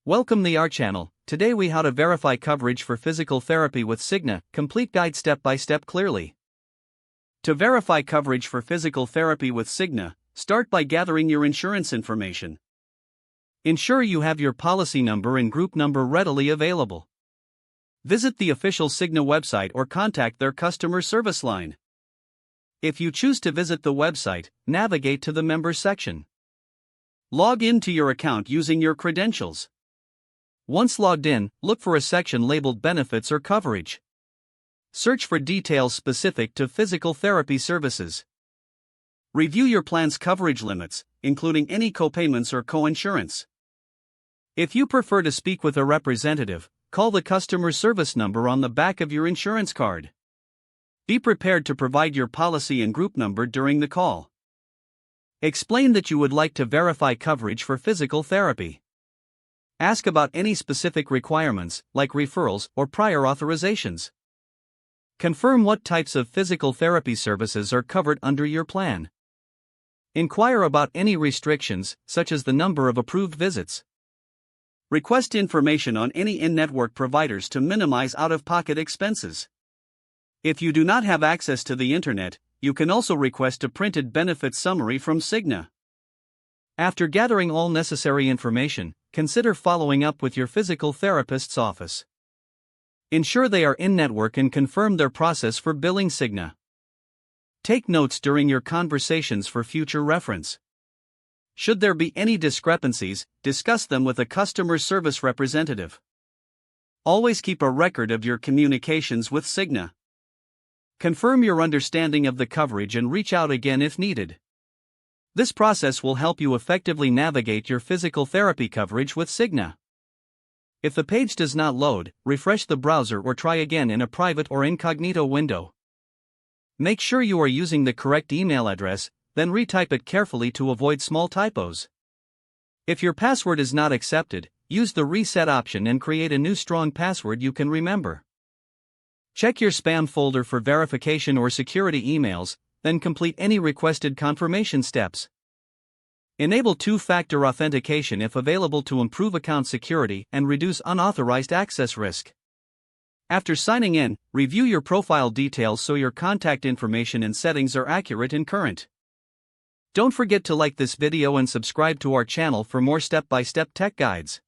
Welcome to our channel. Today we how to verify coverage for physical therapy with Cigna, complete guide step by step clearly. To verify coverage for physical therapy with Cigna, start by gathering your insurance information. Ensure you have your policy number and group number readily available. Visit the official Cigna website or contact their customer service line. If you choose to visit the website, navigate to the Members section. Log in to your account using your credentials. Once logged in, look for a section labeled Benefits or Coverage. Search for details specific to physical therapy services. Review your plan's coverage limits, including any copayments or coinsurance. If you prefer to speak with a representative, call the customer service number on the back of your insurance card. Be prepared to provide your policy and group number during the call. Explain that you would like to verify coverage for physical therapy. Ask about any specific requirements, like referrals or prior authorizations. Confirm what types of physical therapy services are covered under your plan. Inquire about any restrictions, such as the number of approved visits. Request information on any in-network providers to minimize out-of-pocket expenses. If you do not have access to the internet, you can also request a printed benefit summary from Cigna. After gathering all necessary information, consider following up with your physical therapist's office. Ensure they are in-network and confirm their process for billing Cigna. Take notes during your conversations for future reference. Should there be any discrepancies, discuss them with a customer service representative. Always keep a record of your communications with Cigna. Confirm your understanding of the coverage and reach out again if needed. This process will help you effectively navigate your physical therapy coverage with Cigna. If the page does not load, refresh the browser or try again in a private or incognito window. Make sure you are using the correct email address, then retype it carefully to avoid small typos. If your password is not accepted, use the reset option and create a new strong password you can remember. Check your spam folder for verification or security emails, then complete any requested confirmation steps. Enable two-factor authentication if available to improve account security and reduce unauthorized access risk. After signing in, review your profile details so your contact information and settings are accurate and current. Don't forget to like this video and subscribe to our channel for more step-by-step tech guides.